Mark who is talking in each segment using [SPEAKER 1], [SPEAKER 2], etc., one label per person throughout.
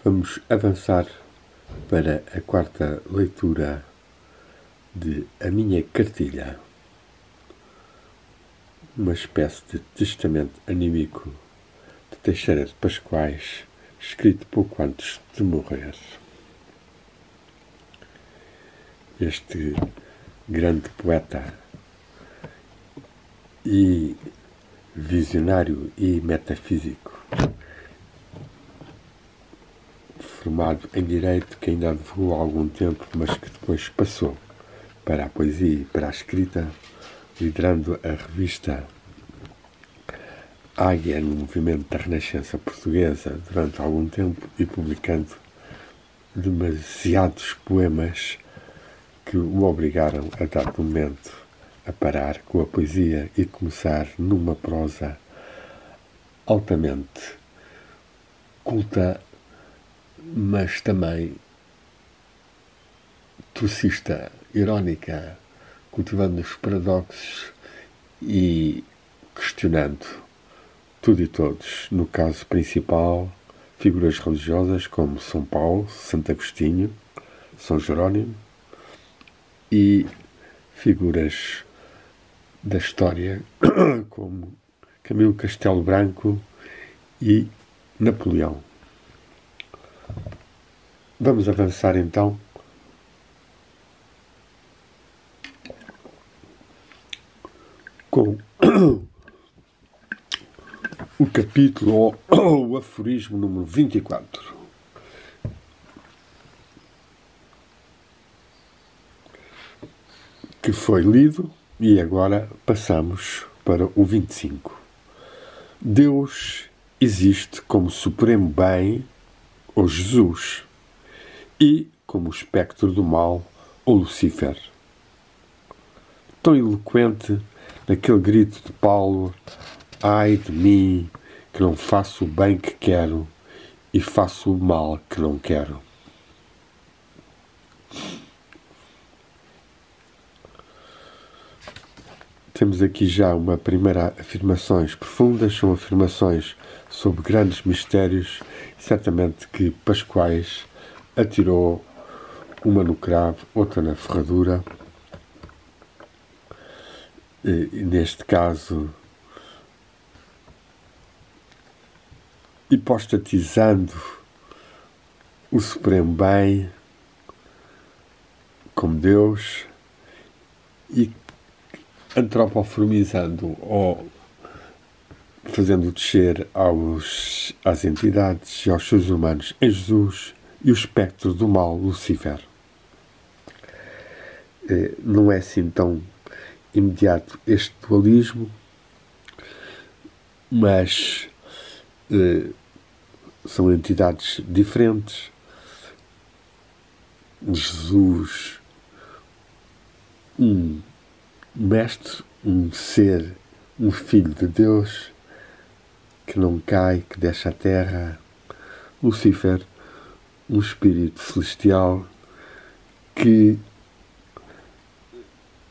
[SPEAKER 1] Vamos avançar para a quarta leitura de A Minha Cartilha, uma espécie de testamento anímico de Teixeira de Pascoais, escrito pouco antes de morrer. Este grande poeta e visionário e metafísico, formado em Direito, que ainda advogou há algum tempo, mas que depois passou para a poesia e para a escrita, liderando a revista Águia no movimento da Renascença Portuguesa durante algum tempo e publicando demasiados poemas que o obrigaram a dado momento a parar com a poesia e começar numa prosa altamente culta, mas também trocista, irónica, cultivando os paradoxos e questionando tudo e todos. No caso principal, figuras religiosas como São Paulo, Santo Agostinho, São Jerónimo e figuras da história como Camilo Castelo Branco e Napoleão. Vamos avançar então com o capítulo ou o aforismo número 24. Que foi lido e agora passamos para o 25. Deus existe como supremo bem, ou Jesus, e como o espectro do mal, ou Lucifer. Tão eloquente naquele grito de Paulo: ai de mim, que não faço o bem que quero e faço o mal que não quero. Temos aqui já uma primeira afirmações profundas, são afirmações sobre grandes mistérios, certamente que Pascoais atirou uma no cravo, outra na ferradura, e neste caso hipostatizando o supremo bem como Deus e antropoformizando ou fazendo descer às entidades e aos seres humanos em Jesus e o espectro do mal, Lucifer. Não é assim tão imediato este dualismo, mas são entidades diferentes. Jesus, um mestre, um ser, um filho de Deus que não cai, que desce à terra. Lucifer, um espírito celestial que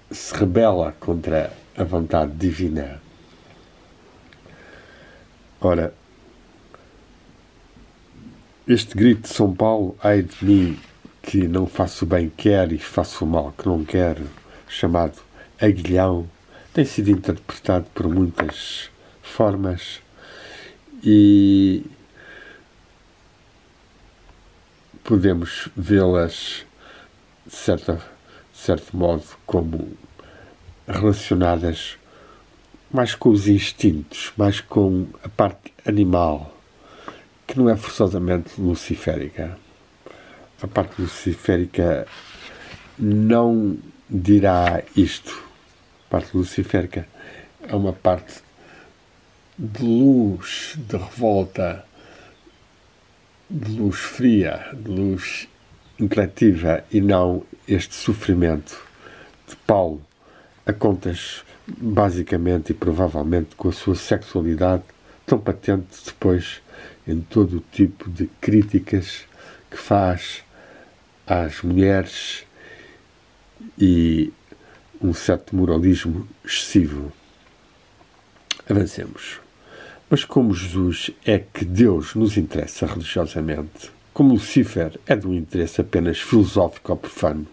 [SPEAKER 1] se rebela contra a vontade divina. Ora, este grito de São Paulo, ai de mim, que não faço o bem que quero e faço o mal que não quero, chamado aguilhão, tem sido interpretado por muitas formas e podemos vê-las de certo modo como relacionadas mais com os instintos, mais com a parte animal, que não é forçosamente luciférica. A parte luciférica não dirá isto. A parte luciférica é uma parte de luz, de revolta, de luz fria, de luz intelectiva, e não este sofrimento de Paulo a contas, basicamente e provavelmente com a sua sexualidade tão patente depois em todo o tipo de críticas que faz às mulheres e um certo moralismo excessivo. Avancemos. Mas como Jesus é que Deus nos interessa religiosamente, como Lucifer, é de um interesse apenas filosófico ou profano.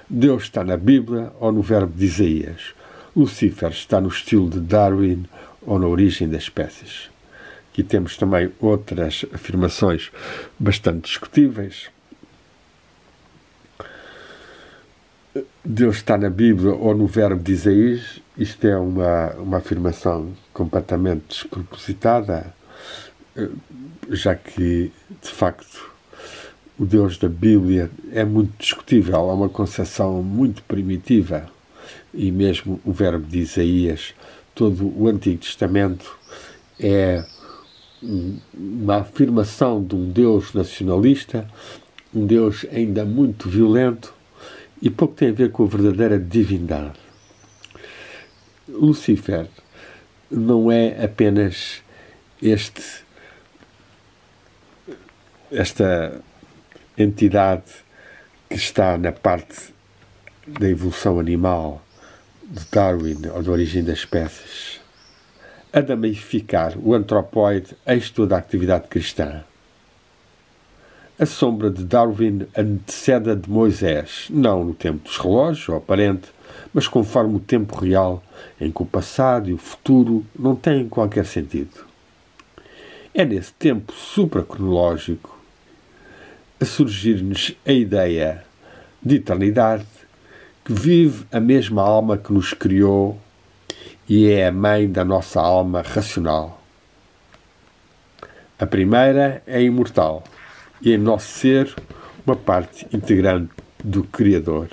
[SPEAKER 1] Deus está na Bíblia ou no verbo de Isaías. Lucifer está no estilo de Darwin ou na origem das espécies. Aqui temos também outras afirmações bastante discutíveis. Deus está na Bíblia ou no verbo de Isaías. Isto é uma afirmação completamente despropositada, já que, de facto, o Deus da Bíblia é muito discutível, é uma concepção muito primitiva, e mesmo o verbo de Isaías, todo o Antigo Testamento, é uma afirmação de um Deus nacionalista, um Deus ainda muito violento, e pouco tem a ver com a verdadeira divindade. Lucifer não é apenas esta entidade que está na parte da evolução animal de Darwin ou da origem das espécies. A damificar o antropóide eis toda a atividade cristã. A sombra de Darwin antecede a de Moisés, não no tempo dos relógios, ou aparente, mas conforme o tempo real, em que o passado e o futuro não têm qualquer sentido. É nesse tempo supracronológico a surgir-nos a ideia de eternidade, que vive a mesma alma que nos criou e é a mãe da nossa alma racional. A primeira é imortal e em nosso ser uma parte integrante do Criador.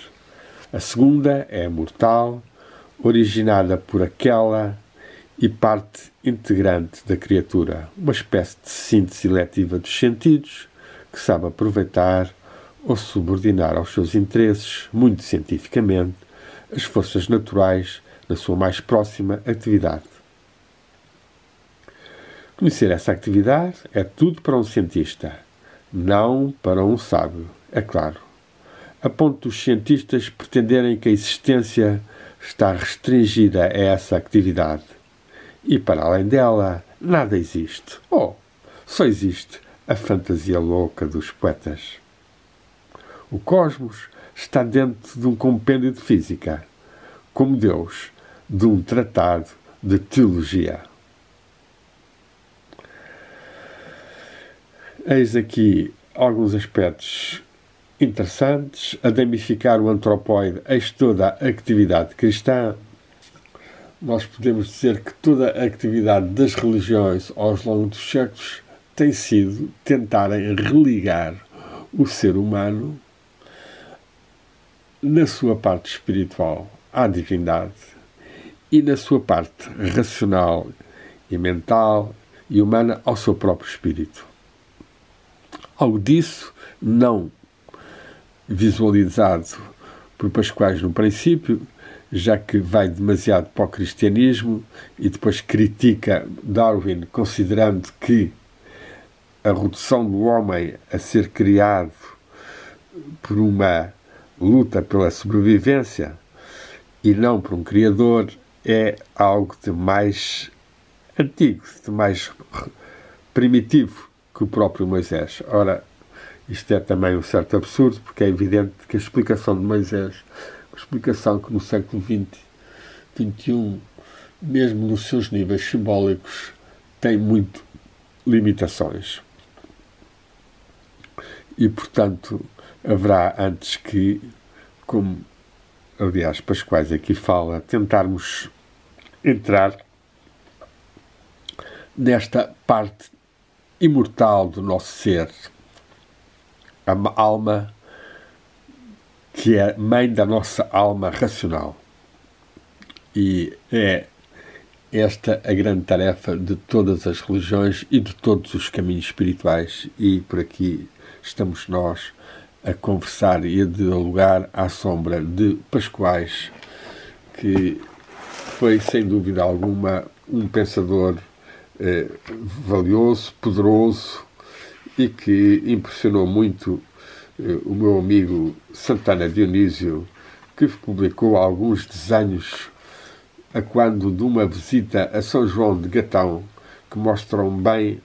[SPEAKER 1] A segunda é mortal, originada por aquela e parte integrante da criatura, uma espécie de síntese seletiva dos sentidos que sabe aproveitar ou subordinar aos seus interesses, muito cientificamente, as forças naturais na sua mais próxima atividade. Conhecer essa atividade é tudo para um cientista, não para um sábio, é claro, a ponto dos cientistas pretenderem que a existência está restringida a essa atividade e, para além dela, nada existe. Só existe a fantasia louca dos poetas. O cosmos está dentro de um compêndio de física, como Deus de um tratado de teologia. Eis aqui alguns aspectos interessantes. A damificar o antropóide eis toda a atividade cristã. Nós podemos dizer que toda a atividade das religiões ao longo dos séculos tem sido tentarem religar o ser humano na sua parte espiritual à divindade e na sua parte racional e mental e humana ao seu próprio espírito. Algo disso não visualizado por Pascoais no princípio, já que vai demasiado para o cristianismo e depois critica Darwin, considerando que a redução do homem a ser criado por uma luta pela sobrevivência e não por um criador é algo de mais antigo, de mais primitivo que o próprio Moisés. Ora, isto é também um certo absurdo, porque é evidente que a explicação de Moisés, a explicação que no século XX, XXI, mesmo nos seus níveis simbólicos, tem muito limitações. E, portanto, haverá antes que, como aliás Pascoais aqui fala, tentarmos entrar nesta parte imortal do nosso ser, a alma que é mãe da nossa alma racional. E é esta a grande tarefa de todas as religiões e de todos os caminhos espirituais, e por aqui estamos nós a conversar e a dialogar à sombra de Pascoais, que foi, sem dúvida alguma, um pensador valioso, poderoso e que impressionou muito o meu amigo Santana Dionísio, que publicou alguns desenhos a quando de uma visita a São João de Gatão, que mostram bem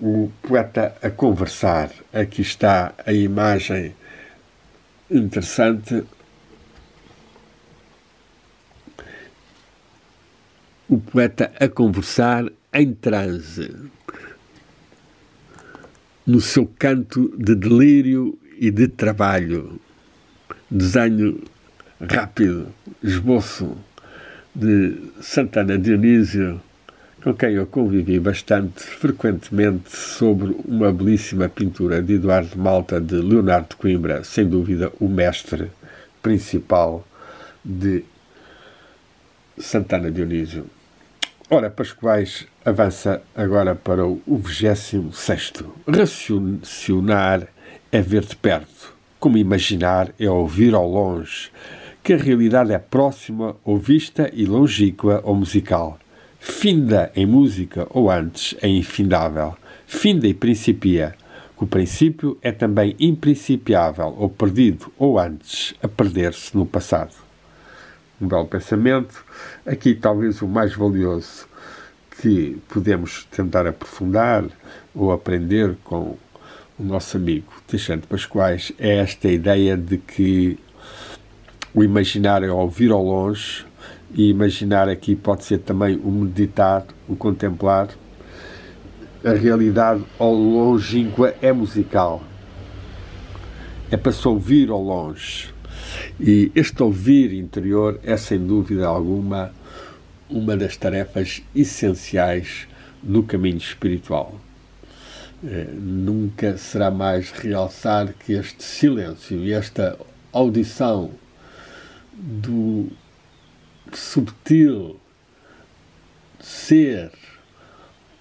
[SPEAKER 1] o poeta a conversar. Aqui está a imagem interessante. O poeta a conversar em transe, no seu canto de delírio e de trabalho. Desenho rápido, esboço de Santana Dionísio, com quem eu convivi bastante frequentemente, sobre uma belíssima pintura de Eduardo Malta, de Leonardo de Coimbra, sem dúvida o mestre principal de Santana Dionísio. Ora, Pascoais avança agora para o 26º. Racionar é ver de perto, como imaginar é ouvir ao longe, que a realidade é próxima ou vista e longínqua ou musical. Finda em música ou antes é infindável. Finda e principia, que o princípio é também imprincipiável ou perdido ou antes a perder-se no passado. Um belo pensamento. Aqui talvez o mais valioso que podemos tentar aprofundar ou aprender com o nosso amigo Teixeira de Pascoais é esta ideia de que o imaginar é ouvir ao longe, e imaginar aqui pode ser também o meditar, o contemplar. A realidade ao longínqua é musical. É para se ouvir ao longe. E este ouvir interior é, sem dúvida alguma, uma das tarefas essenciais no caminho espiritual. Nunca será mais realçar que este silêncio e esta audição do subtil ser,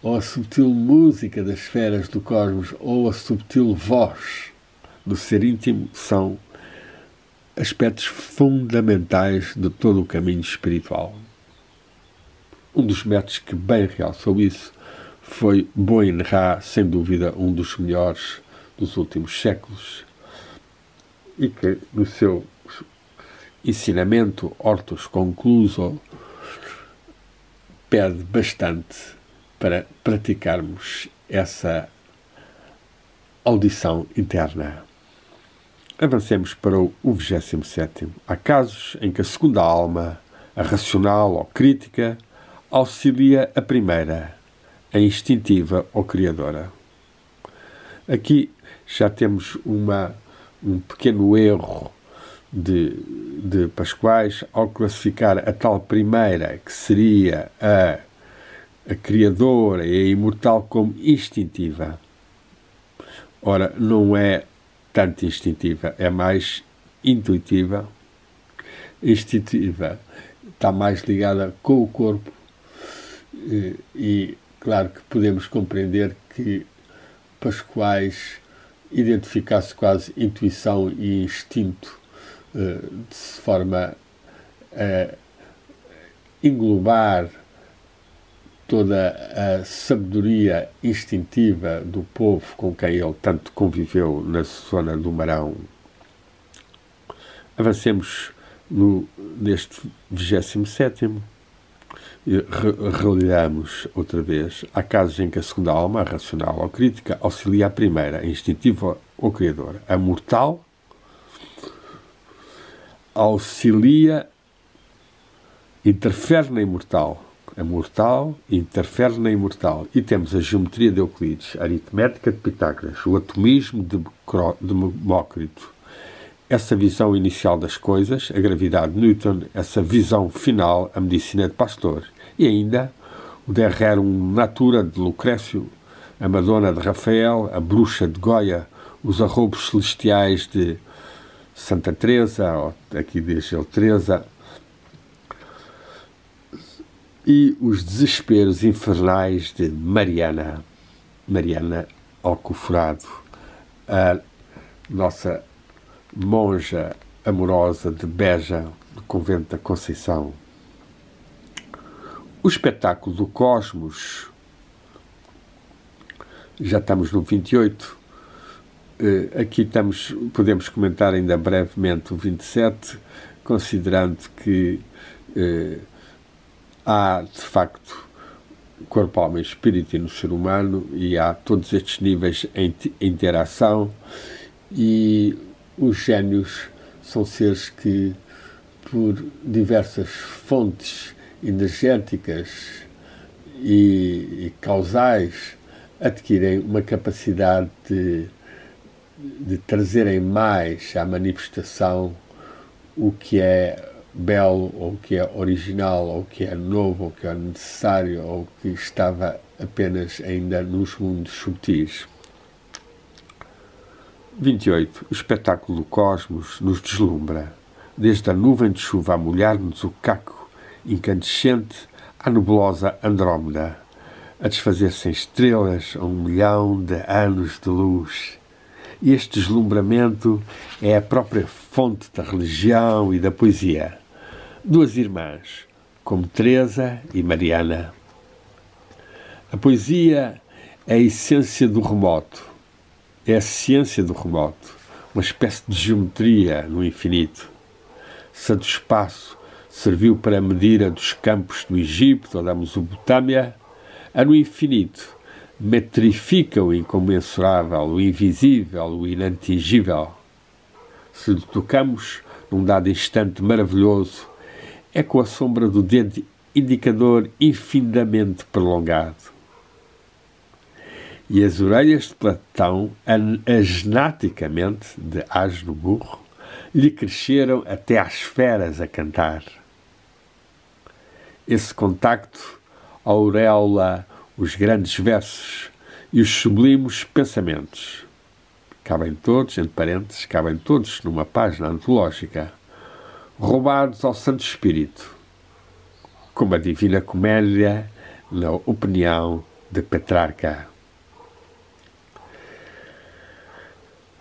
[SPEAKER 1] ou a subtil música das esferas do cosmos, ou a subtil voz do ser íntimo, são aspectos fundamentais de todo o caminho espiritual. Um dos métodos que bem realçou isso foi Boin Ra, sem dúvida um dos melhores dos últimos séculos, e que no seu ensinamento Hortus Concluso pede bastante para praticarmos essa audição interna. Avancemos para o 27º. Há casos em que a segunda alma, a racional ou crítica, auxilia a primeira, a instintiva ou criadora. Aqui já temos um pequeno erro de Pascoais ao classificar a tal primeira, que seria a criadora e a imortal, como instintiva. Ora, não é tanto instintiva, é mais intuitiva. Instintiva está mais ligada com o corpo, e claro que podemos compreender que Pascoais identificasse quase intuição e instinto de forma a englobar toda a sabedoria instintiva do povo com quem ele tanto conviveu na zona do Marão. Avancemos neste 27º. Relidamos outra vez. Há casos em que a segunda alma, a racional ou crítica, auxilia a primeira, a instintiva ou criadora. A mortal auxilia, interfere na imortal. A mortal interfere na imortal. E temos a geometria de Euclides, a aritmética de Pitágoras, o atomismo de Demócrito, essa visão inicial das coisas, a gravidade de Newton, essa visão final, a medicina de Pasteur, e ainda o De Rerum Natura de Lucrécio, a Madonna de Rafael, a Bruxa de Goya, os arroubos celestiais de Santa Teresa, ou aqui diz ele Teresa, e os desesperos infernais de Mariana Alcoforado, a nossa monja amorosa de Beja, do convento da Conceição. O espetáculo do cosmos, já estamos no 28, aqui podemos comentar ainda brevemente o 27, considerando que há, de facto, corpo, alma e espírito e no ser humano, e há todos estes níveis em interação, e os génios são seres que, por diversas fontes energéticas e causais, adquirem uma capacidade de trazerem mais à manifestação o que é belo, ou o que é original, ou o que é novo, ou o que é necessário, ou o que estava apenas ainda nos mundos subtis. 28. O espetáculo do cosmos nos deslumbra, desde a nuvem de chuva a molhar-nos o caco incandescente à nebulosa Andrómeda, a desfazer-se em estrelas a 1 milhão de anos de luz. E este deslumbramento é a própria fonte da religião e da poesia. Duas irmãs, como Teresa e Mariana. A poesia é a essência do remoto, é a ciência do remoto, uma espécie de geometria no infinito. Se a do espaço serviu para medir a dos campos do Egito ou da Mesopotâmia, a no infinito metrifica o incomensurável, o invisível, o inatingível. Se lhe tocamos num dado instante maravilhoso, é com a sombra do dedo indicador infinitamente prolongado. E as orelhas de Platão, asnaticamente, de asno burro, lhe cresceram até às feras a cantar. Esse contacto aureola os grandes versos e os sublimes pensamentos. Cabem todos, entre parênteses, cabem todos numa página antológica, roubados ao Santo Espírito, como a Divina Comédia, na opinião de Petrarca.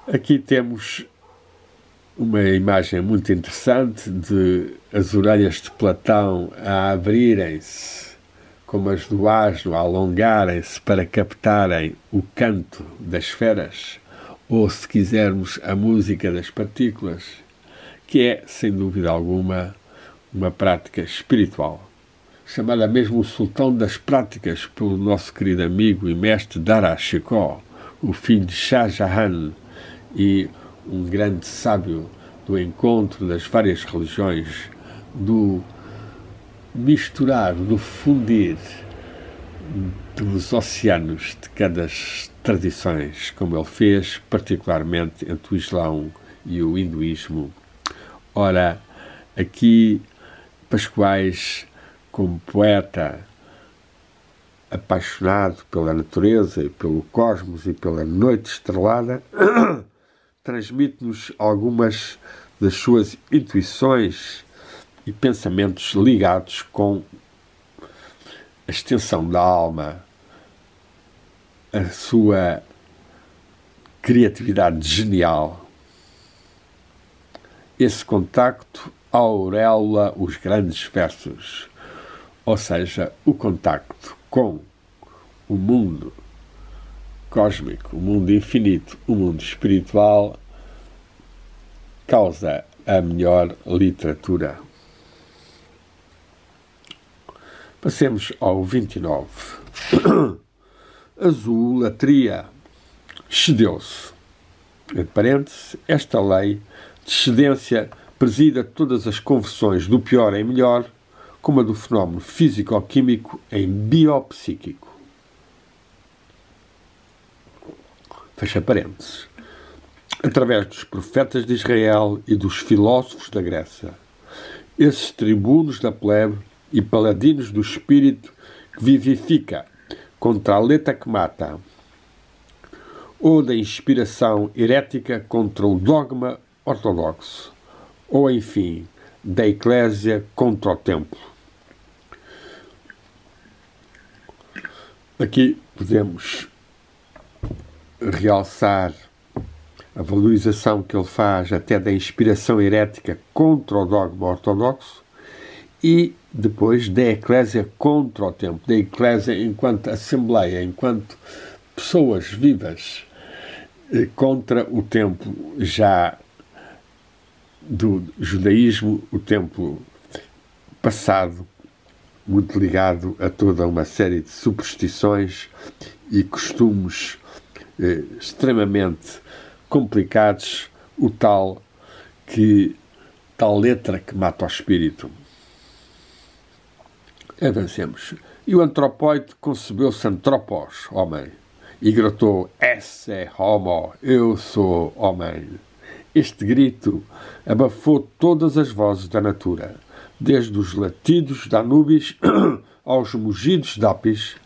[SPEAKER 1] Aqui temos uma imagem muito interessante de as orelhas de Platão a abrirem-se, como as do asno a alongarem-se para captarem o canto das feras, ou, se quisermos, a música das partículas, que é, sem dúvida alguma, uma prática espiritual, chamada mesmo o sultão das práticas pelo nosso querido amigo e mestre Dara Shikoh, o filho de Shah Jahan e um grande sábio do encontro das várias religiões, do misturar, do fundir dos oceanos de cada tradições, como ele fez, particularmente entre o Islão e o hinduísmo. Ora, aqui Pascoais, como poeta apaixonado pela natureza e pelo cosmos e pela noite estrelada, transmite-nos algumas das suas intuições e pensamentos ligados com a extensão da alma, a sua criatividade genial. Esse contacto aureola os grandes versos, ou seja, o contacto com o mundo cósmico, o mundo infinito, o mundo espiritual, causa a melhor literatura. Passemos ao 29. Azulatria. Excedeu-se. Entre parênteses, esta lei de excedência presida todas as conversões do pior em melhor, como a do fenómeno físico-químico em biopsíquico. Fecha parênteses. Através dos profetas de Israel e dos filósofos da Grécia, esses tribunos da plebe e paladinos do espírito que vivifica contra a letra que mata, ou da inspiração herética contra o dogma ortodoxo, ou, enfim, da eclésia contra o templo. Aqui podemos realçar a valorização que ele faz até da inspiração herética contra o dogma ortodoxo e depois da eclésia contra o templo, da eclésia enquanto assembleia, enquanto pessoas vivas contra o templo já do judaísmo, o templo passado muito ligado a toda uma série de superstições e costumes extremamente complicados, tal letra que mata o espírito. Avancemos. E o antropóide concebeu-se antropos, homem, e gritou: esse homo, eu sou homem. Este grito abafou todas as vozes da natura, desde os latidos de Anubis aos mugidos de Apis,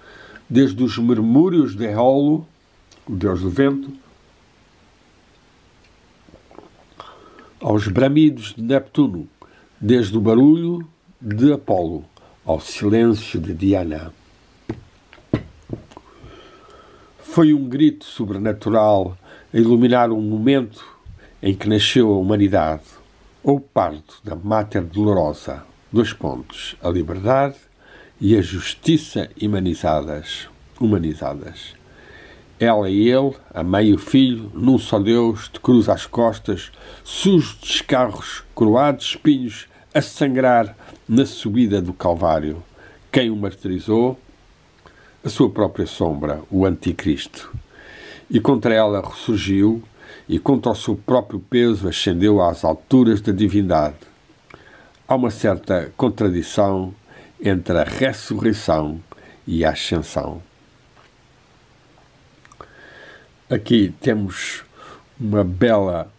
[SPEAKER 1] desde os murmúrios de Eolo, o deus do vento, aos bramidos de Neptuno, desde o barulho de Apolo ao silêncio de Diana. Foi um grito sobrenatural a iluminar um momento em que nasceu a humanidade, ou parto da Mater Dolorosa, a liberdade e a justiça humanizadas. Ela e ele, a mãe e o filho, num só Deus, de cruz às costas, sujos de escarros, coroados de espinhos, a sangrar na subida do Calvário. Quem o martirizou? A sua própria sombra, o Anticristo. E contra ela ressurgiu, e contra o seu próprio peso ascendeu às alturas da divindade. Há uma certa contradição entre a ressurreição e a ascensão. Aqui temos uma bela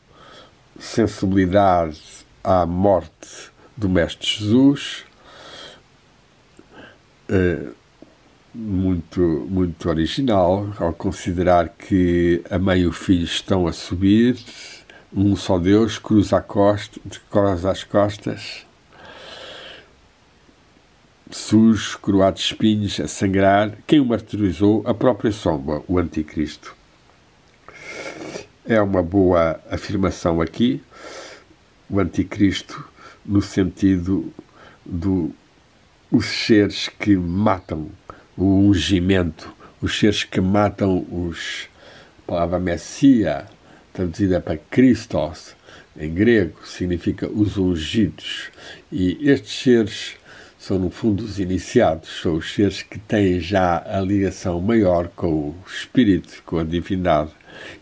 [SPEAKER 1] sensibilidade à morte do Mestre Jesus, muito original, ao considerar que a mãe e o filho estão a subir, um só Deus, cruz às costas, sujos, coroados de espinhos, a sangrar. Quem o martirizou? A própria sombra, o Anticristo. É uma boa afirmação aqui, o Anticristo, no sentido os seres que matam o ungimento, os seres que matam a palavra Messia, traduzida para Christos, em grego, significa os ungidos. E estes seres são, no fundo, os iniciados, são os seres que têm já a ligação maior com o Espírito, com a divindade,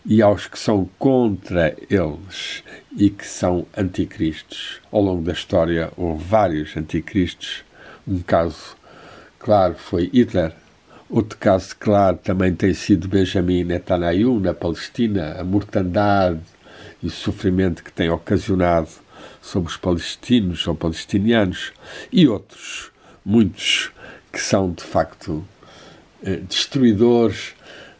[SPEAKER 1] e aos que são contra eles e que são anticristos. Ao longo da história houve vários anticristos. Um caso claro foi Hitler. Outro caso claro também tem sido Benjamin Netanyahu, na Palestina, a mortandade e o sofrimento que tem ocasionado sobre os palestinos ou palestinianos, e outros, muitos, que são de facto destruidores,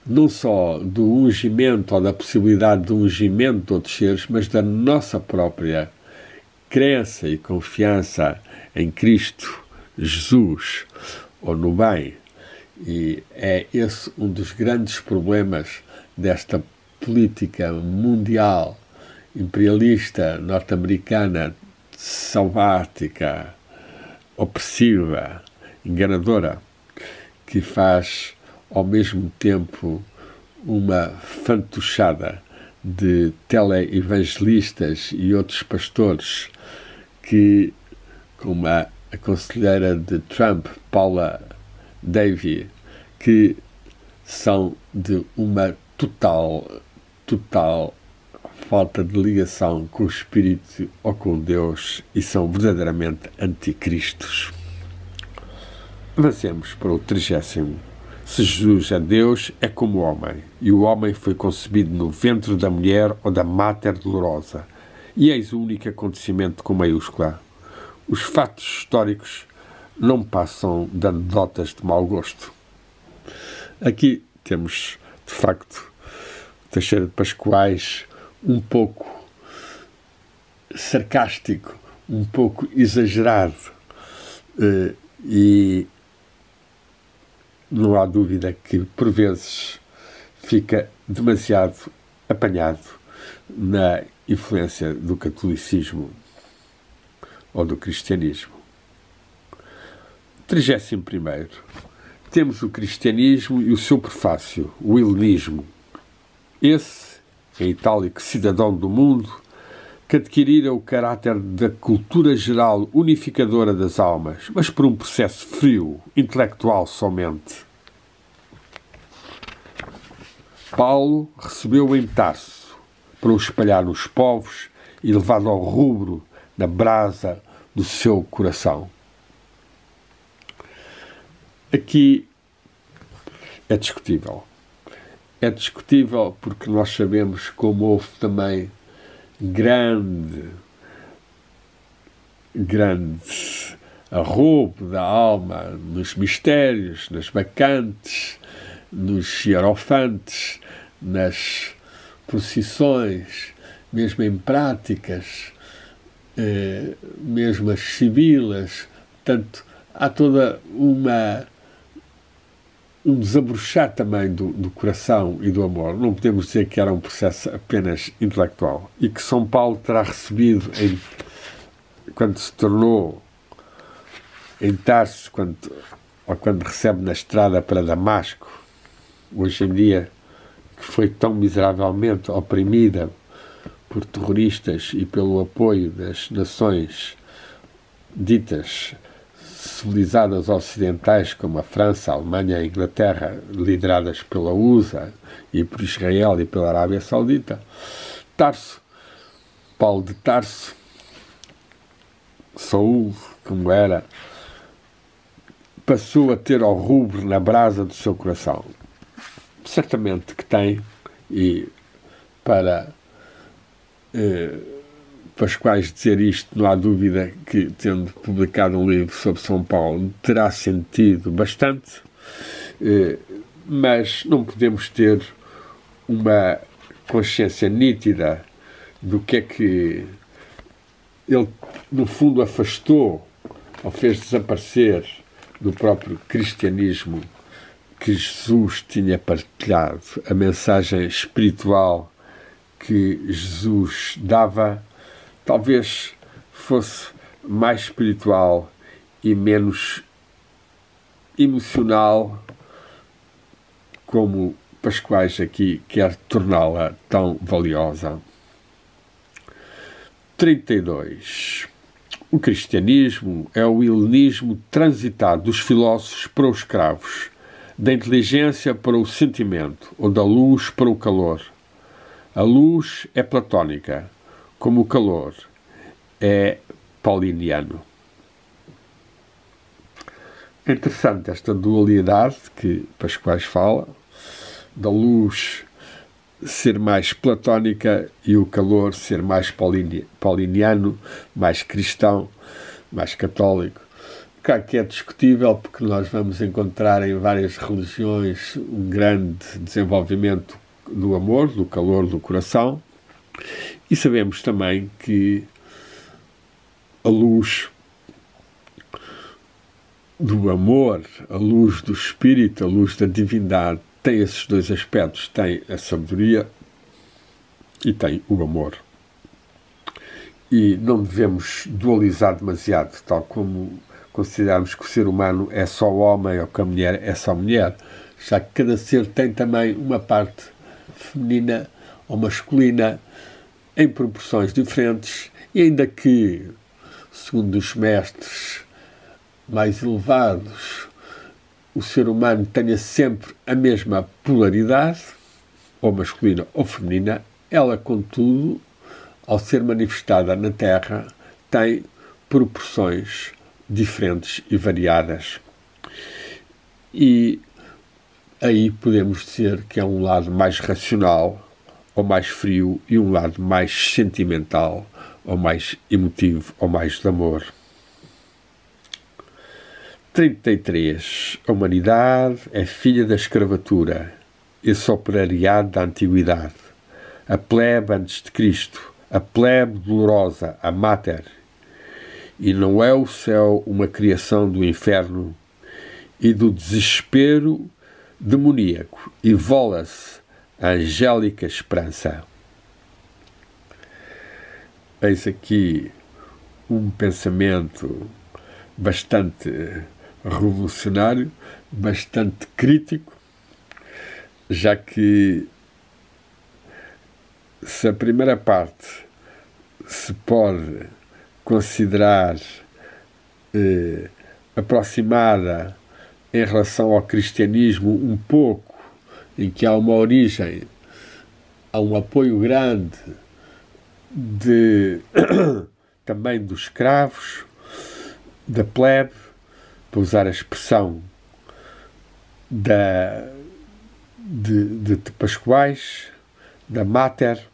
[SPEAKER 1] não só do ungimento ou da possibilidade de ungimento de outros seres, mas da nossa própria crença e confiança em Cristo Jesus, ou no bem. E é esse um dos grandes problemas desta política mundial, imperialista, norte-americana, selvática, opressiva, enganadora, que faz ao mesmo tempo uma fantochada de teleevangelistas e outros pastores que, como a conselheira de Trump, Paula Davy, que são de uma total falta de ligação com o Espírito ou com Deus e são verdadeiramente anticristos. Avancemos para o 30º. Se Jesus é Deus, é como o homem, e o homem foi concebido no ventre da mulher ou da Mater Dolorosa. E eis o único acontecimento com maiúscula. Os fatos históricos não passam de anedotas de mau gosto. Aqui temos, de facto, Teixeira de Pascoais um pouco sarcástico, um pouco exagerado, e não há dúvida que, por vezes, fica demasiado apanhado na influência do catolicismo ou do cristianismo. 31º. Temos o cristianismo e o seu prefácio, o helenismo. Esse, em itálico, cidadão do mundo, que adquirira o caráter da cultura geral unificadora das almas, mas por um processo frio, intelectual somente. Paulo recebeu-o em Tarso para o espalhar nos povos e levá-lo ao rubro na brasa do seu coração. Aqui é discutível. É discutível porque nós sabemos como houve também grande arroubo da alma nos mistérios, nas bacantes, nos hierofantes, nas procissões, mesmo em práticas, mesmo as sibilas. Portanto, há toda um desabrochar também do coração e do amor. Não podemos dizer que era um processo apenas intelectual. E que São Paulo terá recebido, quando se tornou em Tarso, quando recebe na estrada para Damasco, hoje em dia, que foi tão miseravelmente oprimida por terroristas e pelo apoio das nações ditas civilizadas ocidentais, como a França, a Alemanha e a Inglaterra, lideradas pela USA e por Israel e pela Arábia Saudita. Paulo de Tarso, Saul, como era, passou a ter ao rubro na brasa do seu coração. Certamente que tem, e para os quais dizer isto, não há dúvida que, tendo publicado um livro sobre São Paulo, terá sentido bastante, mas não podemos ter uma consciência nítida do que é que ele, no fundo, afastou ou fez desaparecer do próprio cristianismo que Jesus tinha partilhado, a mensagem espiritual que Jesus dava. Talvez fosse mais espiritual e menos emocional, como Pascoais aqui quer torná-la tão valiosa. 32. O cristianismo é o helenismo transitado dos filósofos para os escravos, da inteligência para o sentimento, ou da luz para o calor. A luz é platónica, como o calor é pauliniano. É interessante esta dualidade que Pascoais fala, da luz ser mais platónica e o calor ser mais pauliniano, mais cristão, mais católico. Claro que é discutível, porque nós vamos encontrar em várias religiões um grande desenvolvimento do amor, do calor do coração, e sabemos também que a luz do amor, a luz do espírito, a luz da divindade, tem esses dois aspectos, tem a sabedoria e tem o amor. E não devemos dualizar demasiado, tal como considerarmos que o ser humano é só homem ou que a mulher é só mulher, já que cada ser tem também uma parte feminina ou masculina em proporções diferentes, e ainda que, segundo os mestres mais elevados, o ser humano tenha sempre a mesma polaridade, ou masculina ou feminina, ela, contudo, ao ser manifestada na Terra, tem proporções diferentes e variadas. E aí podemos dizer que é um lado mais racional ou mais frio e um lado mais sentimental ou mais emotivo ou mais de amor. 33. A humanidade é filha da escravatura, esse operariado da antiguidade, a plebe antes de Cristo, a plebe dolorosa, a máter. E não é o céu uma criação do inferno e do desespero demoníaco, e vola-se a angélica esperança. Eis aqui um pensamento bastante revolucionário, bastante crítico, já que se a primeira parte se pode considerar aproximada em relação ao cristianismo um pouco, em que há uma origem, há um apoio grande também dos escravos, da plebe, para usar a expressão de Pascoais, da Mater.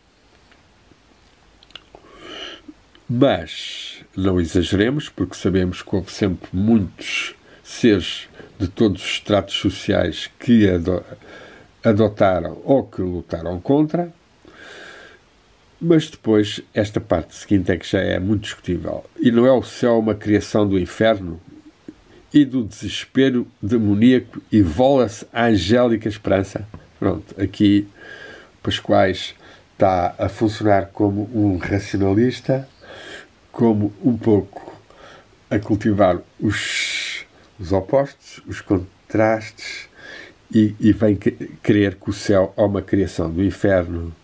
[SPEAKER 1] Mas não exageremos, porque sabemos que houve sempre muitos seres de todos os estratos sociais que adotaram ou que lutaram contra. Mas depois, esta parte seguinte é que já é muito discutível. E não é o céu uma criação do inferno e do desespero demoníaco e vola-se a angélica esperança? Pronto, aqui Pascoais está a funcionar como um racionalista, como um pouco a cultivar os opostos, os contrastes, e vem crer que o céu é uma criação do inferno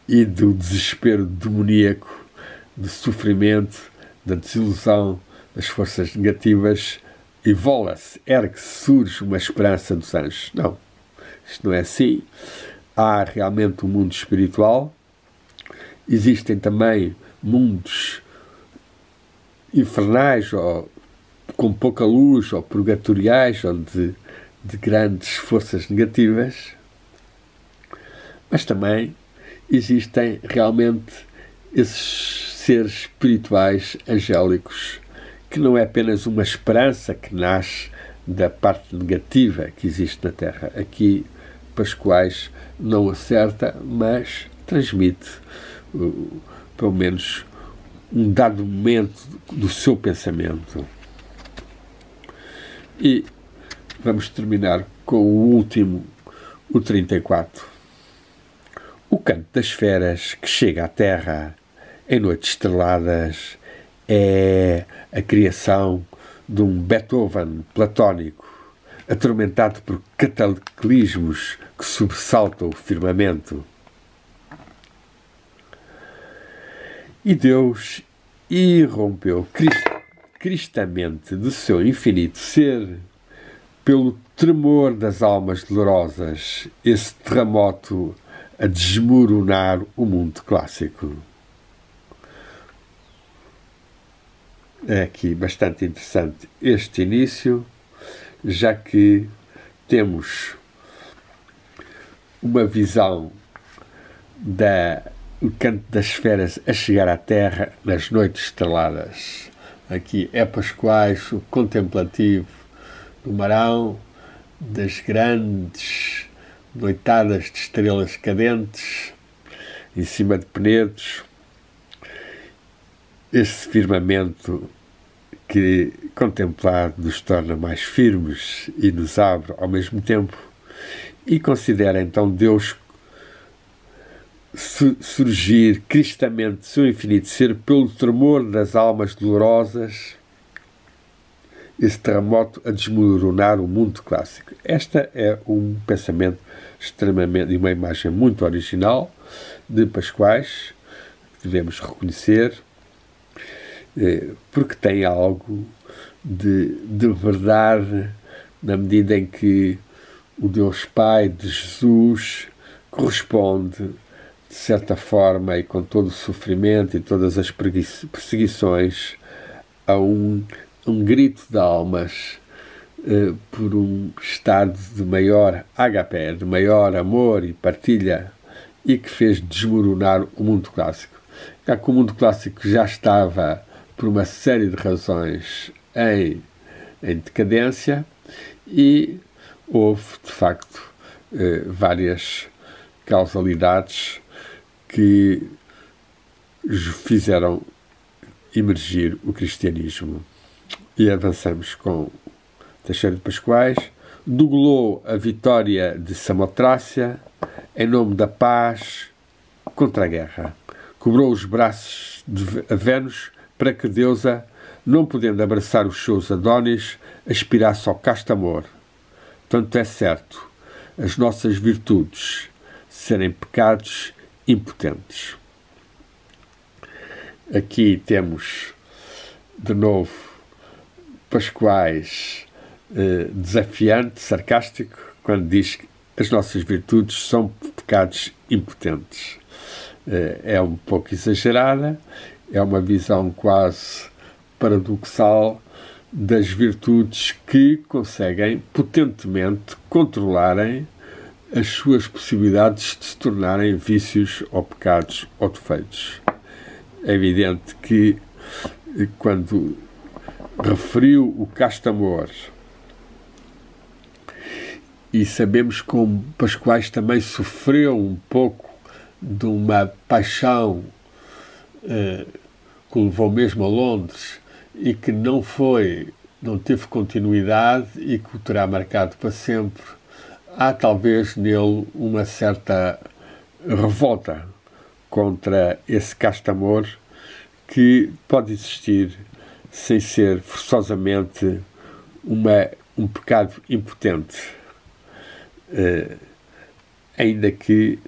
[SPEAKER 1] e do desespero demoníaco, do sofrimento, da desilusão, das forças negativas, e vola-se, ergue-se, surge uma esperança dos anjos. Não, isto não é assim. Há realmente um mundo espiritual, existem também mundos infernais, ou com pouca luz, ou purgatoriais, ou de grandes forças negativas, mas também existem realmente esses seres espirituais angélicos, que não é apenas uma esperança que nasce da parte negativa que existe na Terra. Aqui Pascoais não acerta, mas transmite pelo menos um dado momento do seu pensamento. E vamos terminar com o último, o 34. O canto das feras que chega à Terra em noites estreladas é a criação de um Beethoven platónico, atormentado por cataclismos que sobressaltam o firmamento. E Deus irrompeu cristamente do seu infinito ser, pelo tremor das almas dolorosas, esse terremoto a desmoronar o mundo clássico. É aqui bastante interessante este início, já que temos uma visão do canto das feras a chegar à Terra nas noites estreladas. Aqui é Pascoais, o contemplativo do Marão, das grandes noitadas de estrelas cadentes em cima de penedos, esse firmamento que contemplado nos torna mais firmes e nos abre ao mesmo tempo, e considera então Deus surgir cristamente seu infinito ser pelo tremor das almas dolorosas, esse terremoto a desmoronar o mundo clássico. Esta é um pensamento extremamente, e uma imagem muito original de Pascoais, que devemos reconhecer, porque tem algo de verdade, na medida em que o Deus Pai de Jesus corresponde, de certa forma, e com todo o sofrimento e todas as perseguições, a um grito de almas por um estado de maior agapé, de maior amor e partilha, e que fez desmoronar o mundo clássico. Já que o mundo clássico já estava, por uma série de razões, em decadência, e houve, de facto, várias causalidades que fizeram emergir o cristianismo. E avançamos com Teixeira de Pascoais. Dugolou a vitória de Samotrácia em nome da paz contra a guerra. Cobrou os braços a Vênus para que Deusa, não podendo abraçar os seus Adónis, aspirasse ao casto amor. Tanto é certo as nossas virtudes serem pecados impotentes. Aqui temos, de novo, Pascoais desafiante, sarcástico, quando diz que as nossas virtudes são pecados impotentes. É um pouco exagerada, é uma visão quase paradoxal das virtudes que conseguem potentemente controlarem as suas possibilidades de se tornarem vícios ou pecados ou defeitos. É evidente que quando referiu o casto amor, e sabemos como Pascoais também sofreu um pouco de uma paixão que o levou mesmo a Londres e que não teve continuidade e que o terá marcado para sempre, há talvez nele uma certa revolta contra esse casto amor que pode existir sem ser forçosamente um pecado impotente. Ainda que,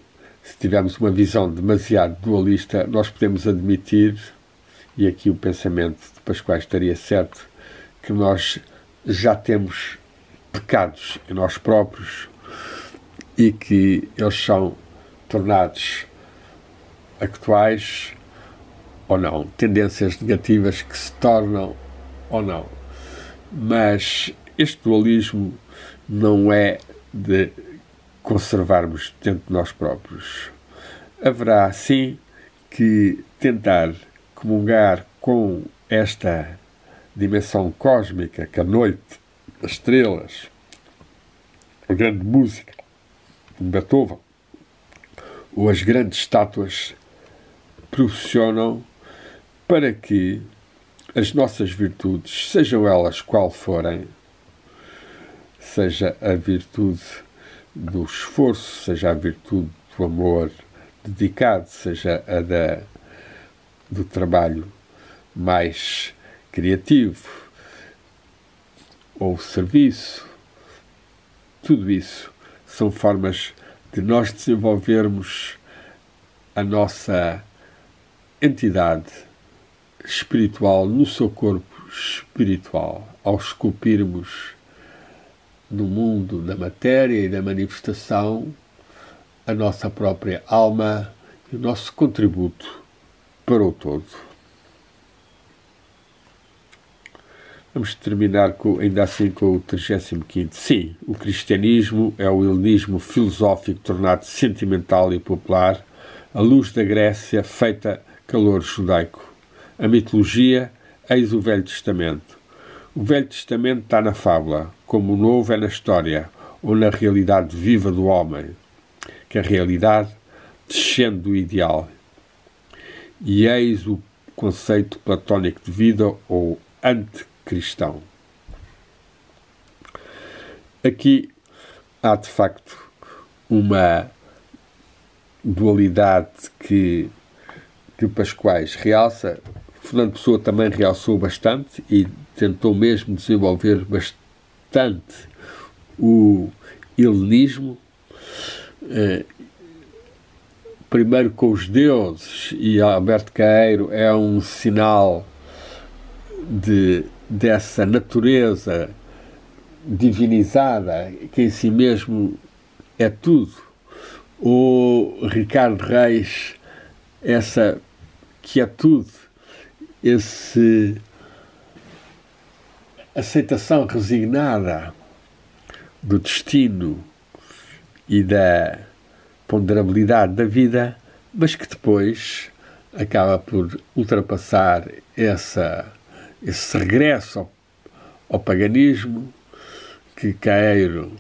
[SPEAKER 1] se tivermos uma visão demasiado dualista, nós podemos admitir, e aqui o pensamento de Pascoais estaria certo, que nós já temos pecados em nós próprios e que eles são tornados actuais ou não, tendências negativas que se tornam ou não. Mas este dualismo não é de conservarmos dentro de nós próprios. Haverá, sim, que tentar comungar com esta dimensão cósmica que a noite, as estrelas, a grande música de Beethoven ou as grandes estátuas proporcionam para que as nossas virtudes, sejam elas qual forem, seja a virtude do esforço, seja a virtude do amor dedicado, seja a do trabalho mais criativo, ou o serviço, tudo isso são formas de nós desenvolvermos a nossa entidade espiritual no seu corpo espiritual, ao esculpirmos no mundo da matéria e da manifestação a nossa própria alma e o nosso contributo para o todo. Vamos terminar ainda assim com o 35º. Sim, o cristianismo é o helenismo filosófico tornado sentimental e popular, a luz da Grécia feita calor judaico. A mitologia, eis o Velho Testamento. O Velho Testamento está na fábula, como o Novo é na história, ou na realidade viva do homem, que a realidade descende do ideal. E eis o conceito platónico de vida, ou anticristão. Aqui há, de facto, uma dualidade que Pascoais realça. Fernando Pessoa também realçou bastante e tentou mesmo desenvolver bastante o helenismo, primeiro com os deuses, e Alberto Caeiro é um sinal dessa natureza divinizada, que em si mesmo é tudo. O Ricardo Reis, essa quietude, essa aceitação resignada do destino e da ponderabilidade da vida, mas que depois acaba por ultrapassar esse regresso ao paganismo que Caeiro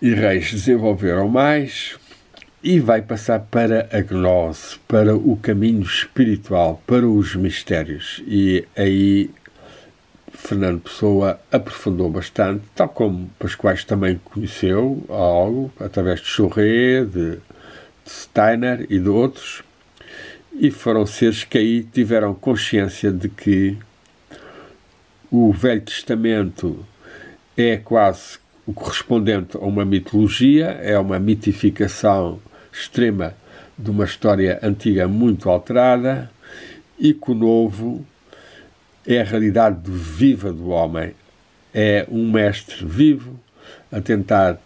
[SPEAKER 1] e Reis desenvolveram mais, e vai passar para a gnose, para o caminho espiritual, para os mistérios. E aí Fernando Pessoa aprofundou bastante, tal como Pascoais também conheceu algo, através de Chauret, de Steiner e de outros, e foram seres que aí tiveram consciência de que o Velho Testamento é quase o correspondente a uma mitologia, é uma mitificação extrema de uma história antiga muito alterada, e que o novo é a realidade viva do homem. É um mestre vivo a tentar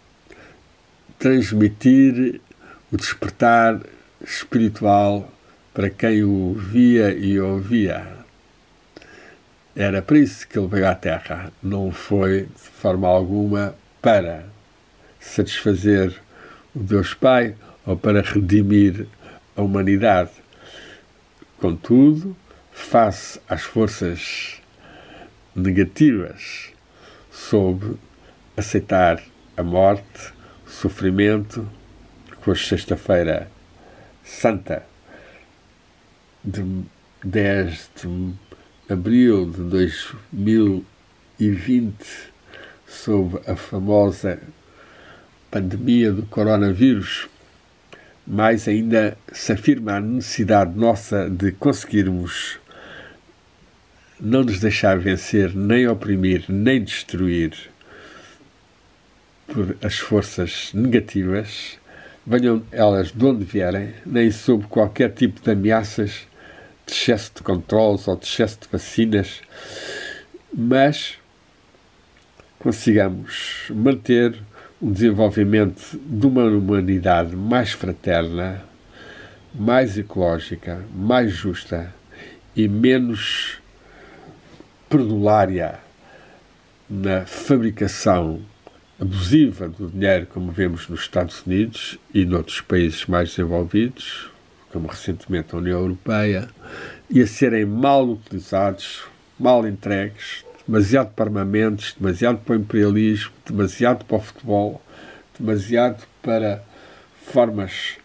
[SPEAKER 1] transmitir o despertar espiritual para quem o via e ouvia. Era para isso que ele veio à Terra. Não foi, de forma alguma, para satisfazer o Deus Pai ou para redimir a humanidade. Contudo, face às forças negativas, soube aceitar a morte, o sofrimento, com a Sexta-feira Santa de 10 de abril de 2020, sob a famosa pandemia do coronavírus, mais ainda se afirma a necessidade nossa de conseguirmos não nos deixar vencer, nem oprimir, nem destruir por as forças negativas, venham elas de onde vierem, nem sob qualquer tipo de ameaças de excesso de controles ou de excesso de vacinas, mas consigamos manter um desenvolvimento de uma humanidade mais fraterna, mais ecológica, mais justa e menos perdulária na fabricação abusiva do dinheiro, como vemos nos Estados Unidos e noutros países mais desenvolvidos, como recentemente a União Europeia, e a serem mal utilizados, mal entregues, demasiado para armamentos, demasiado para o imperialismo, demasiado para o futebol, demasiado para formas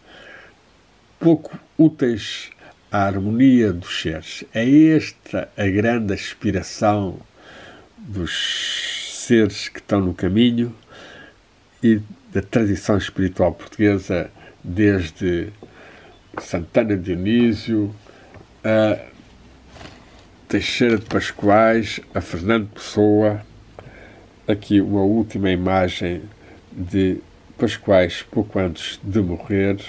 [SPEAKER 1] pouco úteis à harmonia dos seres. É esta a grande aspiração dos seres que estão no caminho e da tradição espiritual portuguesa, desde Santana Dionísio a Teixeira de Pascoais, a Fernando Pessoa. Aqui uma última imagem de Pascoais pouco antes de morrer,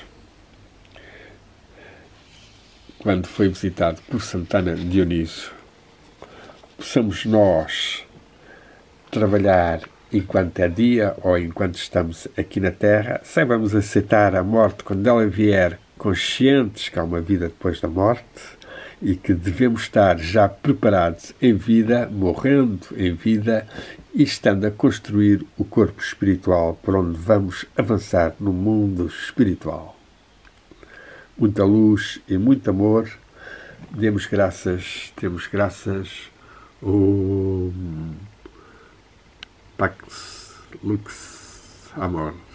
[SPEAKER 1] quando foi visitado por Santana Dionísio. Possamos nós trabalhar enquanto é dia ou enquanto estamos aqui na Terra, saibamos aceitar a morte quando ela vier, conscientes que há uma vida depois da morte e que devemos estar já preparados em vida, morrendo em vida e estando a construir o corpo espiritual por onde vamos avançar no mundo espiritual. Muita luz e muito amor. Temos graças, o Pax Lux Amor.